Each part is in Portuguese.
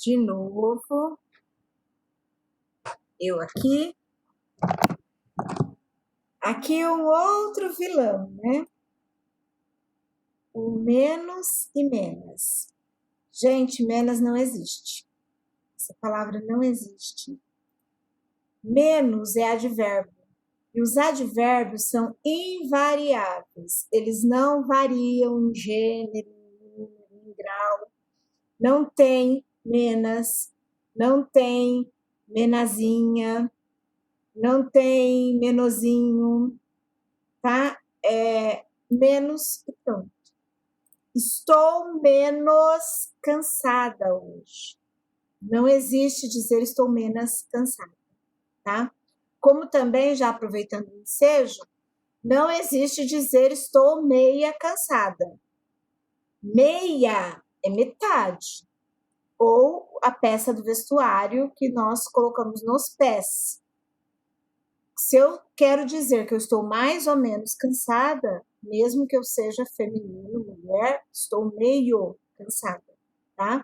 De novo, eu aqui. Aqui um outro vilão, né? O menos e menos. Gente, menos não existe. Essa palavra não existe. Menos é advérbio. E os advérbios são invariáveis. Eles não variam em gênero, em grau. Não tem menos, não tem menazinha, não tem menozinho, tá? É menos e pronto. Estou menos cansada hoje. Não existe dizer estou menos cansada, tá? Como também, já aproveitando o ensejo, não existe dizer estou meia cansada. Meia é metade. Ou a peça do vestuário que nós colocamos nos pés. Se eu quero dizer que eu estou mais ou menos cansada, mesmo que eu seja feminino, mulher, estou meio cansada, tá?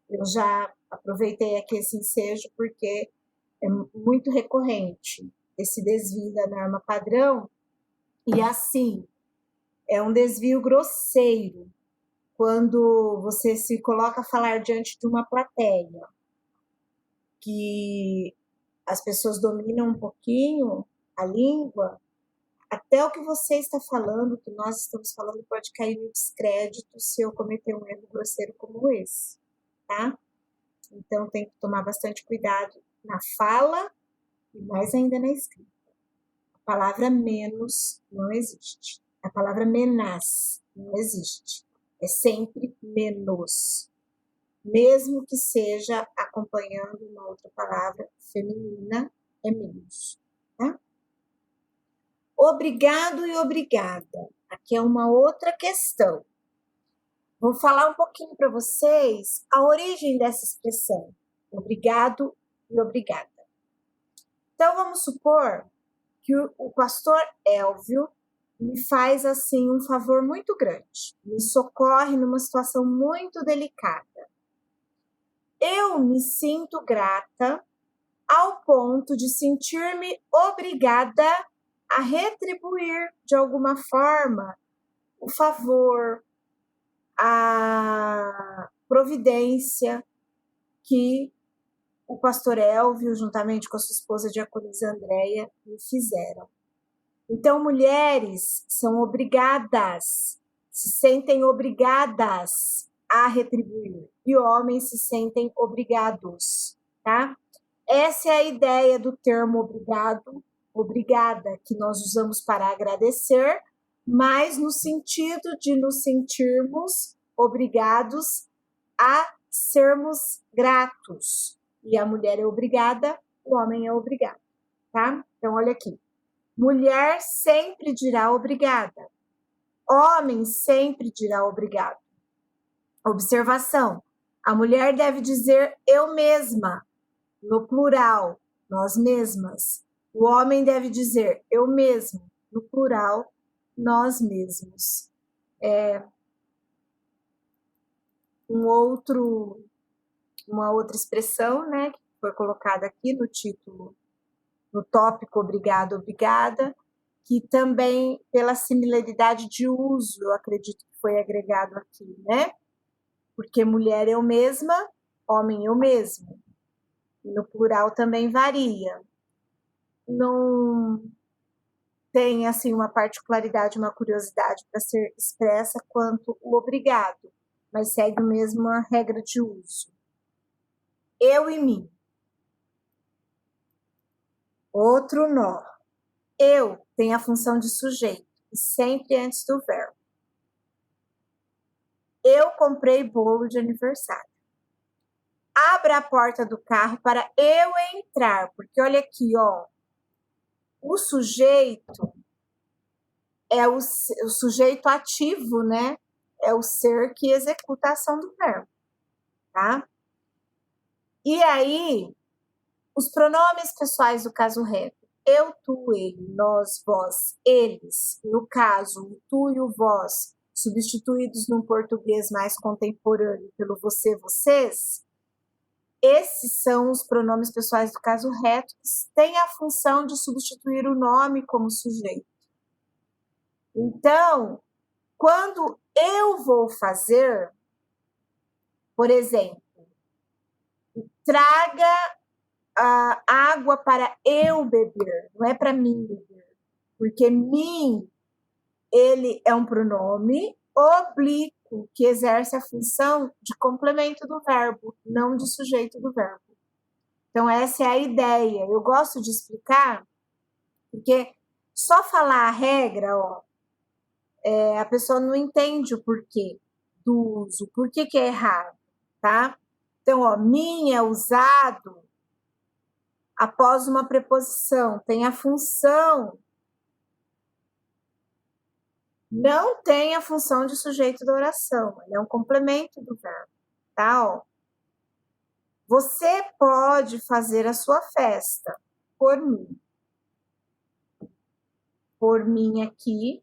Eu já aproveitei aqui esse ensejo porque é muito recorrente esse desvio da norma padrão e assim, é um desvio grosseiro quando você se coloca a falar diante de uma plateia que as pessoas dominam um pouquinho a língua, até o que você está falando, o que nós estamos falando, pode cair no descrédito se eu cometer um erro grosseiro como esse, tá? Então, tem que tomar bastante cuidado na fala e mais ainda na escrita. A palavra menos não existe. A palavra menas não existe. É sempre menos. Mesmo que seja acompanhando uma outra palavra feminina, é menos, tá? Obrigado e obrigada. Aqui é uma outra questão. Vou falar um pouquinho para vocês a origem dessa expressão. Obrigado e obrigada. Então, vamos supor que o pastor Elvio me faz, assim, um favor muito grande. Me socorre numa situação muito delicada. Eu me sinto grata ao ponto de sentir-me obrigada a retribuir de alguma forma o favor, a providência que o pastor Elvio, juntamente com a sua esposa diaconisa Andréia, me fizeram. Então, mulheres são obrigadas, se sentem obrigadas a retribuir, e homens se sentem obrigados, tá? Essa é a ideia do termo obrigado, obrigada, que nós usamos para agradecer, mas no sentido de nos sentirmos obrigados a sermos gratos. E a mulher é obrigada, o homem é obrigado, tá? Então, olha aqui. Mulher sempre dirá obrigada. Homem sempre dirá obrigado. Observação. A mulher deve dizer eu mesma, no plural, nós mesmas. O homem deve dizer eu mesmo, no plural, nós mesmos. Uma outra expressão, né, que foi colocada aqui no título, no tópico obrigado, obrigada, que também, pela similaridade de uso, eu acredito que foi agregado aqui, né? Porque mulher eu mesma, homem eu mesmo. E no plural também varia. Não tem, assim, uma particularidade, uma curiosidade para ser expressa quanto o obrigado, mas segue mesmo a regra de uso. Eu e mim. Outro nó. Eu tem a função de sujeito, e sempre antes do verbo. Eu comprei bolo de aniversário. Abra a porta do carro para eu entrar, porque olha aqui, ó. O sujeito é o sujeito ativo, né? É o ser que executa a ação do verbo, tá? E aí, os pronomes pessoais do caso reto. Eu, tu, ele, nós, vós, eles. No caso, o tu e o vós, substituídos num português mais contemporâneo pelo você, vocês, esses são os pronomes pessoais do caso reto, que têm a função de substituir o nome como sujeito. Então, quando eu vou fazer, por exemplo, traga a água para eu beber, não é para mim beber, porque mim, ele é um pronome oblíquo que exerce a função de complemento do verbo, não de sujeito do verbo. Então, essa é a ideia. Eu gosto de explicar, porque só falar a regra, a pessoa não entende o porquê do uso, por que é errado, tá? Então, mim é usado após uma preposição, tem a função, não tem a função de sujeito da oração, ele é um complemento do verbo, tá? Você pode fazer a sua festa por mim. Por mim aqui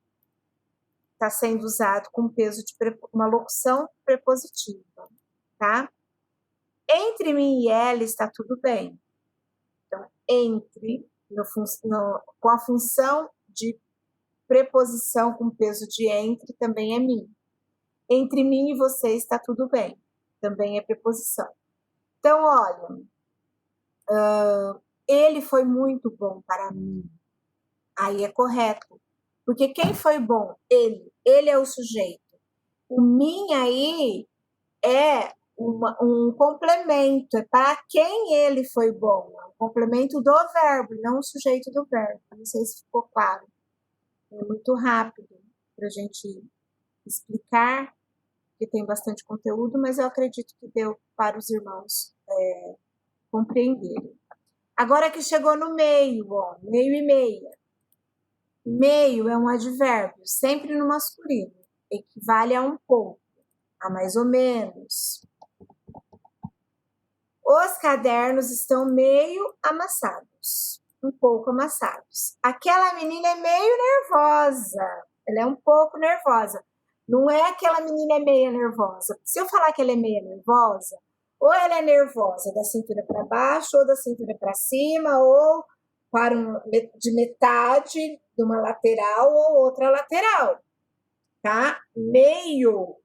está sendo usado com peso de uma locução prepositiva, tá? Entre mim e ela está tudo bem. Então, entre, com a função de preposição com peso de entre, também é mim. Entre mim e você está tudo bem, também é preposição. Então, olha, ele foi muito bom para mim. Aí é correto. Porque quem foi bom? Ele é o sujeito. O mim aí é um complemento, é para quem ele foi bom. É um complemento do verbo, não o sujeito do verbo. Não sei se ficou claro. É muito rápido para a gente explicar, porque tem bastante conteúdo, mas eu acredito que deu para os irmãos compreenderem. Agora que chegou no meio, meio e meia. Meio é um advérbio, sempre no masculino, equivale a um pouco, a mais ou menos. Os cadernos estão meio amassados, um pouco amassados. Aquela menina é meio nervosa, ela é um pouco nervosa. Não é aquela menina é meio nervosa. Se eu falar que ela é meio nervosa, ou ela é nervosa da cintura para baixo, ou da cintura para cima, ou de metade de uma lateral ou outra lateral, tá? Meio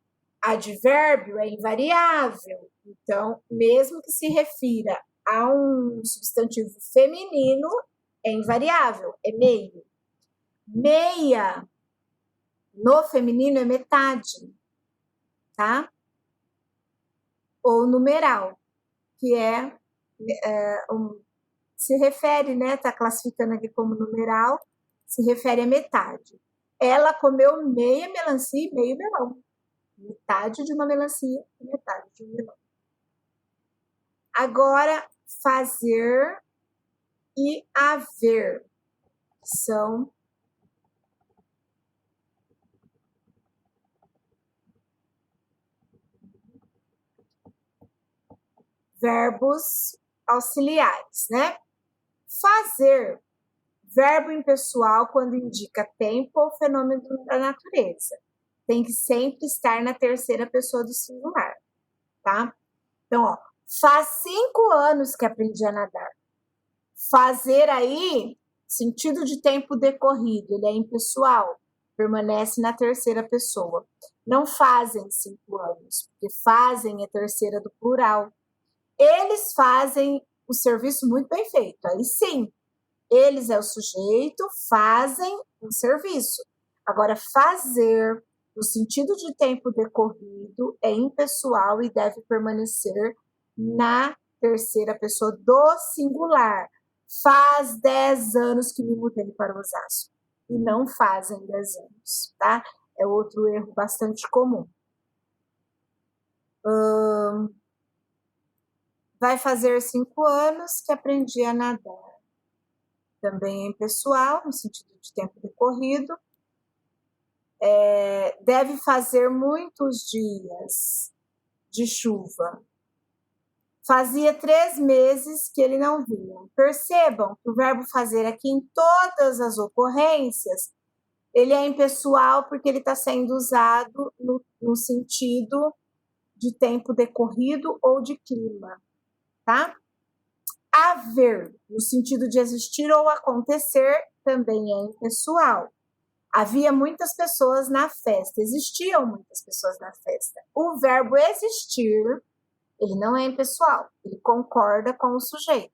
advérbio é invariável, então, mesmo que se refira a um substantivo feminino, é invariável, é meio. Meia, no feminino, é metade, tá? Ou numeral, que se refere, né? Tá classificando aqui como numeral, se refere a metade. Ela comeu meia melancia e meio melão. Metade de uma melancia e metade de um melão. Agora, fazer e haver são verbos auxiliares, né? Fazer, verbo impessoal quando indica tempo ou fenômeno da natureza. Tem que sempre estar na terceira pessoa do singular, tá? Então, faz 5 anos que aprendi a nadar. Fazer aí, sentido de tempo decorrido, ele é impessoal, permanece na terceira pessoa. Não fazem 5 anos, porque fazem é terceira do plural. Eles fazem o serviço muito bem feito, aí sim, eles é o sujeito, fazem um serviço. Agora, fazer, no sentido de tempo decorrido, é impessoal e deve permanecer na terceira pessoa do singular. Faz 10 anos que me mudei para Osasco. E não fazem 10 anos, tá? É outro erro bastante comum. Vai fazer 5 anos que aprendi a nadar. Também é impessoal, no sentido de tempo decorrido. Deve fazer muitos dias de chuva. Fazia 3 meses que ele não vinha. Percebam que o verbo fazer aqui em todas as ocorrências, ele é impessoal porque ele está sendo usado no sentido de tempo decorrido ou de clima. tá? Haver, no sentido de existir ou acontecer, também é impessoal. Havia muitas pessoas na festa, existiam muitas pessoas na festa. O verbo existir, ele não é impessoal, ele concorda com o sujeito.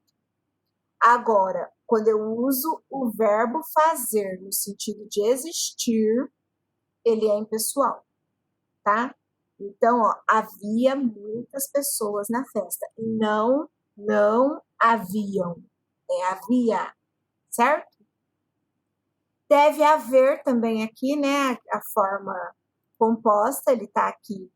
Agora, quando eu uso o verbo fazer no sentido de existir, ele é impessoal, tá? Então, ó, havia muitas pessoas na festa. Não haviam. É havia, certo? Deve haver também aqui, né, a forma composta, ele tá aqui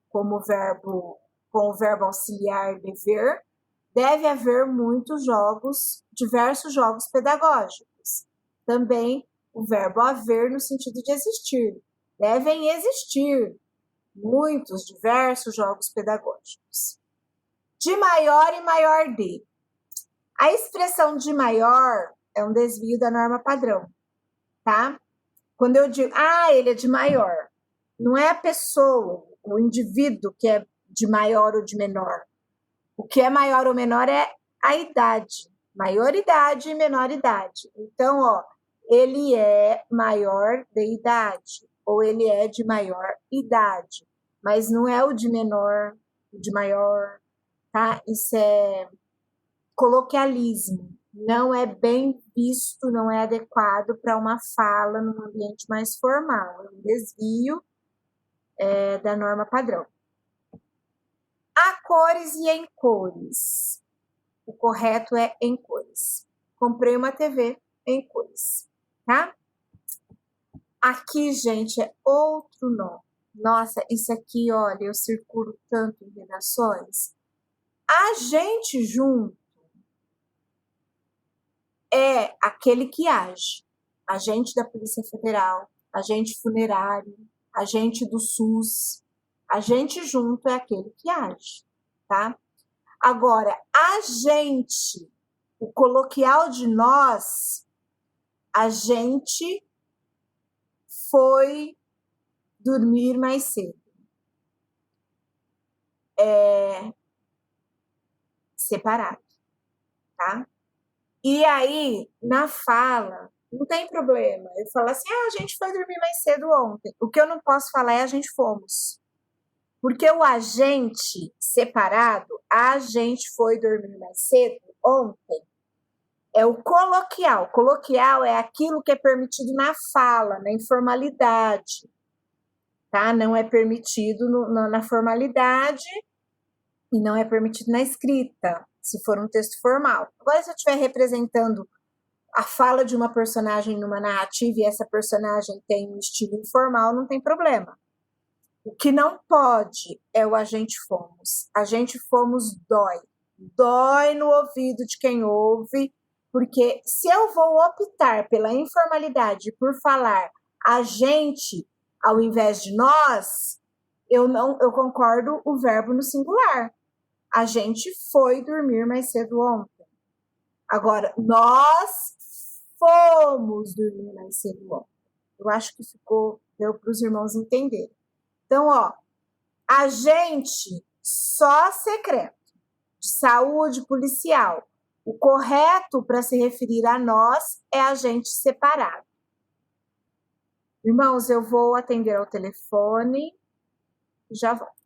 como verbo, com o verbo auxiliar dever. Deve haver muitos jogos, diversos jogos pedagógicos. Também o verbo haver no sentido de existir. Devem existir muitos, diversos jogos pedagógicos. De maior e maior de. A expressão de maior é um desvio da norma padrão, tá? Quando eu digo, ele é de maior, não é a pessoa, o indivíduo que é de maior ou de menor. O que é maior ou menor é a idade. Maioridade e menoridade. Então, ó, ele é maior de idade, ou ele é de maior idade. Mas não é o de menor, o de maior, tá? Isso é coloquialismo. Não é bem visto, não é adequado para uma fala num ambiente mais formal. É um desvio da norma padrão. A cores e em cores. O correto é em cores. Comprei uma TV em cores, tá? Aqui, gente, é outro nome. Nossa, isso aqui, olha, eu circulo tanto em redações. Agente junto é aquele que age. Agente da Polícia Federal, agente funerário, agente do SUS. Agente junto é aquele que age, tá? Agora, agente, o coloquial de nós, a gente foi dormir mais cedo. Separado, tá? E aí, na fala, não tem problema. Eu falo assim, a gente foi dormir mais cedo ontem. O que eu não posso falar é a gente fomos. Porque o agente separado, a gente foi dormir mais cedo ontem, é o coloquial. Coloquial é aquilo que é permitido na fala, na informalidade, tá? Não é permitido na formalidade e não é permitido na escrita, se for um texto formal. Agora, se eu estiver representando a fala de uma personagem numa narrativa e essa personagem tem um estilo informal, não tem problema. O que não pode é o a gente fomos. A gente fomos dói. Dói no ouvido de quem ouve, porque se eu vou optar pela informalidade por falar a gente ao invés de nós, eu concordo o verbo no singular. A gente foi dormir mais cedo ontem. Agora, nós fomos dormir mais cedo ontem. Eu acho que deu para os irmãos entenderem. Então, ó, agente só secreto, de saúde policial. O correto para se referir a nós é agente separado. Irmãos, eu vou atender ao telefone e já volto.